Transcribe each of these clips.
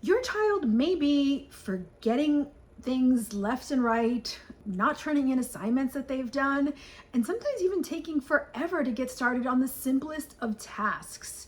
Your child may be forgetting things left and right, not turning in assignments that they've done, and sometimes even taking forever to get started on the simplest of tasks.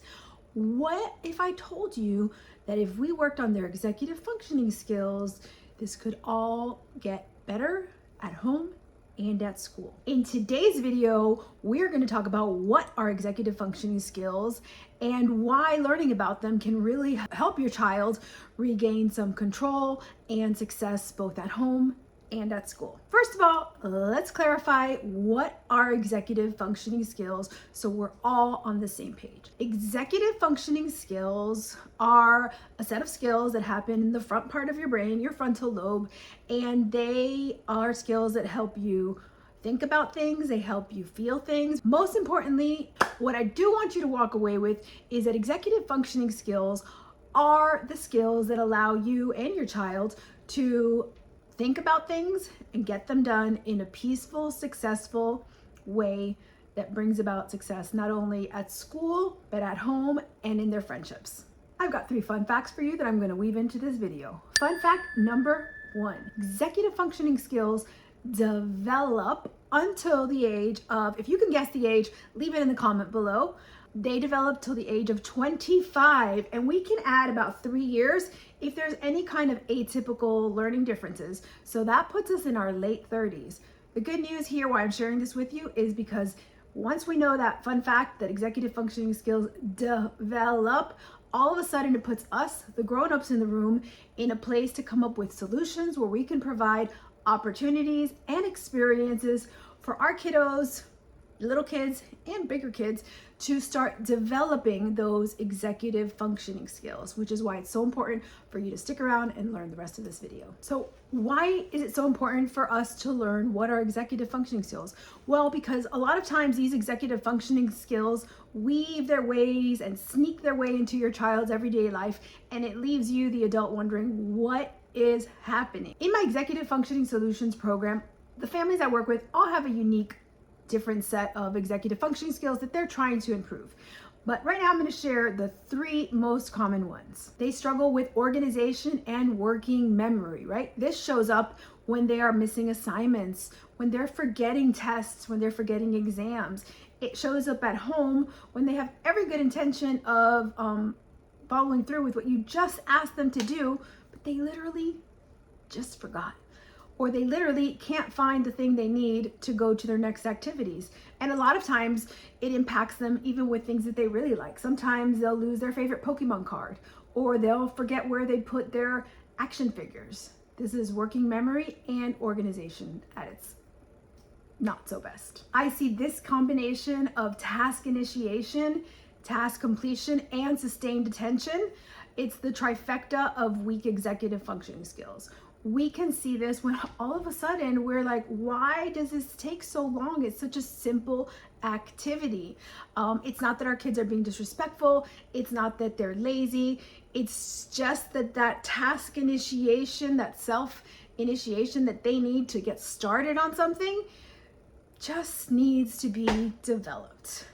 What if I told you that if we worked on their executive functioning skills, this could all get better at home and at school? In today's video, we're going to talk about what are executive functioning skills and why learning about them can really help your child regain some control and success both at home and at school. First of all, let's clarify what are executive functioning skills so we're all on the same page. Executive functioning skills are a set of skills that happen in the front part of your brain, your frontal lobe, and they are skills that help you think about things, they help you feel things. Most importantly, what I do want you to walk away with is that executive functioning skills are the skills that allow you and your child to think about things and get them done in a peaceful, successful way that brings about success not only at school, but at home and in their friendships. I've got 3 fun facts for you that I'm going to weave into this video. Fun fact number 1, executive functioning skills develop until the age of, if you can guess the age, leave it in the comment below. They develop till the age of 25, and we can add about 3 years if there's any kind of atypical learning differences. So that puts us in our late 30s. The good news here, why I'm sharing this with you, is because once we know that fun fact that executive functioning skills develop, all of a sudden it puts us, the grown-ups in the room, in a place to come up with solutions where we can provide opportunities and experiences for our kiddos, little kids and bigger kids, to start developing those executive functioning skills, which is why it's so important for you to stick around and learn the rest of this video. So why is it so important for us to learn what are executive functioning skills? Well, because a lot of times these executive functioning skills weave their ways and sneak their way into your child's everyday life, and it leaves you, the adult, wondering what is happening. In my executive functioning solutions program, the families I work with all have a unique different set of executive functioning skills that they're trying to improve. But right now I'm going to share the 3 most common ones. They struggle with organization and working memory, right? This shows up when they are missing assignments, when they're forgetting tests, when they're forgetting exams. It shows up at home when they have every good intention of following through with what you just asked them to do, but they literally just forgot. Or they literally can't find the thing they need to go to their next activities. And a lot of times it impacts them even with things that they really like. Sometimes they'll lose their favorite Pokemon card, or they'll forget where they put their action figures. This is working memory and organization at its not so best. I see this combination of task initiation, task completion, and sustained attention. It's the trifecta of weak executive functioning skills. We can see this when all of a sudden we're like, why does this take so long? It's such a simple activity. It's not that our kids are being disrespectful. It's not that they're lazy. It's just that task initiation, that self-initiation that they need to get started on something just needs to be developed.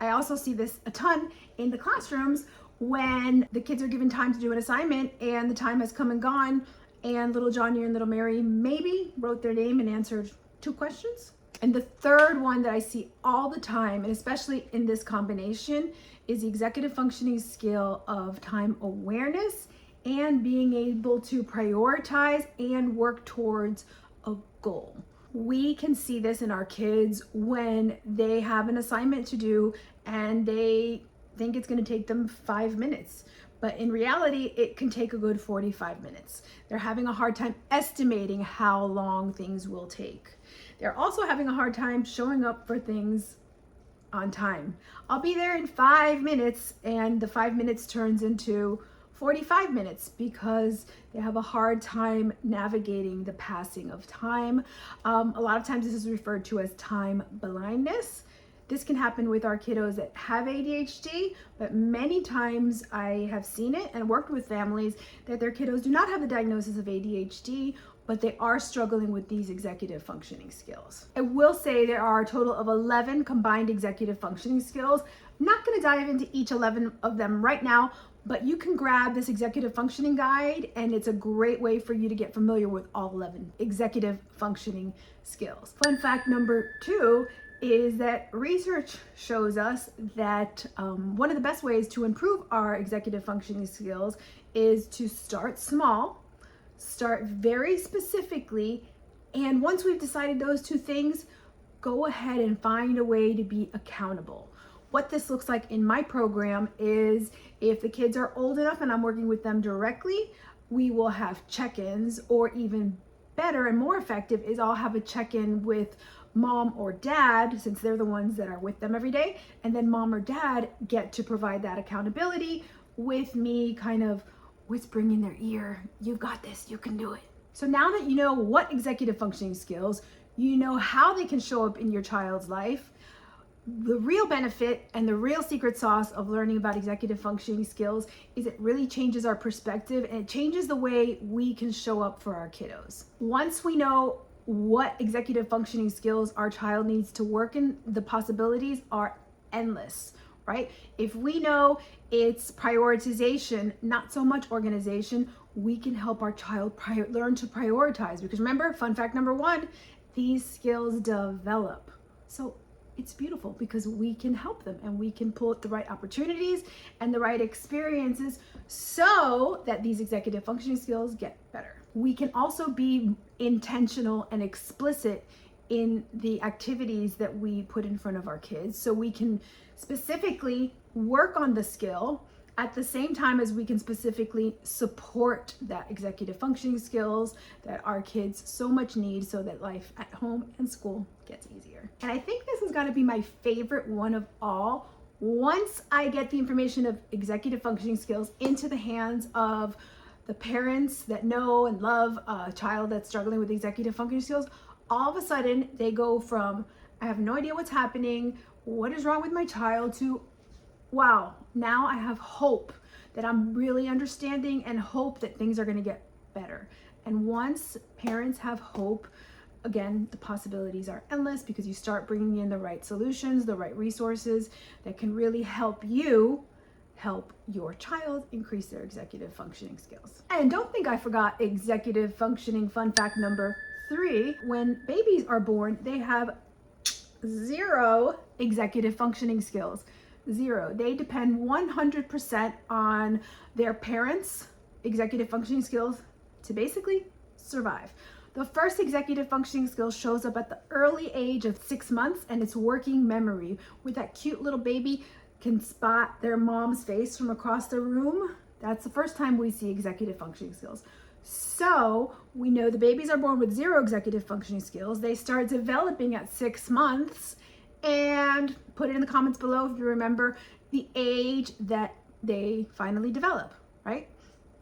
I also see this a ton in the classrooms when the kids are given time to do an assignment and the time has come and gone, and little Johnny and little Mary maybe wrote their name and answered 2 questions. And the third one that I see all the time, and especially in this combination, is the executive functioning skill of time awareness and being able to prioritize and work towards a goal. We can see this in our kids when they have an assignment to do and they think it's going to take them 5 minutes. But in reality, it can take a good 45 minutes. They're having a hard time estimating how long things will take. They're also having a hard time showing up for things on time. I'll be there in 5 minutes, and the 5 minutes turns into 45 minutes because they have a hard time navigating the passing of time. A lot of times this is referred to as time blindness. This can happen with our kiddos that have ADHD, but many times I have seen it and worked with families that their kiddos do not have the diagnosis of ADHD, but they are struggling with these executive functioning skills. I will say there are a total of 11 combined executive functioning skills. I'm not going to dive into each 11 of them right now, but you can grab this executive functioning guide, and it's a great way for you to get familiar with all 11 executive functioning skills. Fun fact number 2 is that research shows us that one of the best ways to improve our executive functioning skills is to start small, start very specifically, and once we've decided those 2 things, go ahead and find a way to be accountable. What this looks like in my program is if the kids are old enough and I'm working with them directly, we will have check-ins, or even better and more effective is I'll have a check-in with mom or dad, since they're the ones that are with them every day, and then mom or dad get to provide that accountability with me kind of whispering in their ear, "You've got this, you can do it." So now that you know what executive functioning skills, you know how they can show up in your child's life, the real benefit and the real secret sauce of learning about executive functioning skills is it really changes our perspective, and it changes the way we can show up for our kiddos. Once we know what executive functioning skills our child needs to work in, the possibilities are endless, right? If we know it's prioritization, not so much organization, we can help our child learn to prioritize. Because remember, fun fact number 1, these skills develop. So it's beautiful because we can help them, and we can pull the right opportunities and the right experiences so that these executive functioning skills get better. We can also be intentional and explicit in the activities that we put in front of our kids, so we can specifically work on the skill at the same time as we can specifically support that executive functioning skills that our kids so much need, so that life at home and school gets easier. And I think this is going to be my favorite one of all. Once I get the information of executive functioning skills into the hands of the parents that know and love a child that's struggling with executive functioning skills, all of a sudden they go from, "I have no idea what's happening, what is wrong with my child," to, "Wow, now I have hope that I'm really understanding, and hope that things are going to get better." And once parents have hope, again, the possibilities are endless, because you start bringing in the right solutions, the right resources that can really help you help your child increase their executive functioning skills. And don't think I forgot executive functioning fun fact number 3. When babies are born, they have 0 executive functioning skills. 0. They depend 100% on their parents' executive functioning skills to basically survive. The first executive functioning skill shows up at the early age of 6 months, and it's working memory, where that cute little baby can spot their mom's face from across the room. That's the first time we see executive functioning skills. So we know the babies are born with 0 executive functioning skills. They start developing at 6 months, and put it in the comments below if you remember the age that they finally develop, right?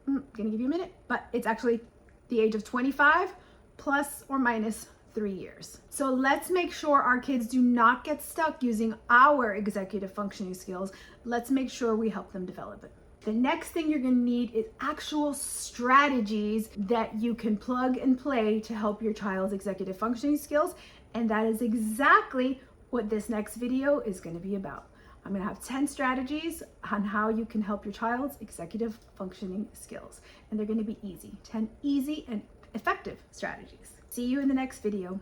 I'm gonna give you a minute, but it's actually the age of 25 plus or minus 3 years. So let's make sure our kids do not get stuck using our executive functioning skills. Let's make sure we help them develop it. The next thing you're gonna need is actual strategies that you can plug and play to help your child's executive functioning skills. And that is exactly what this next video is gonna be about. I'm gonna have 10 strategies on how you can help your child's executive functioning skills. And they're gonna be easy, 10 easy and effective strategies. See you in the next video.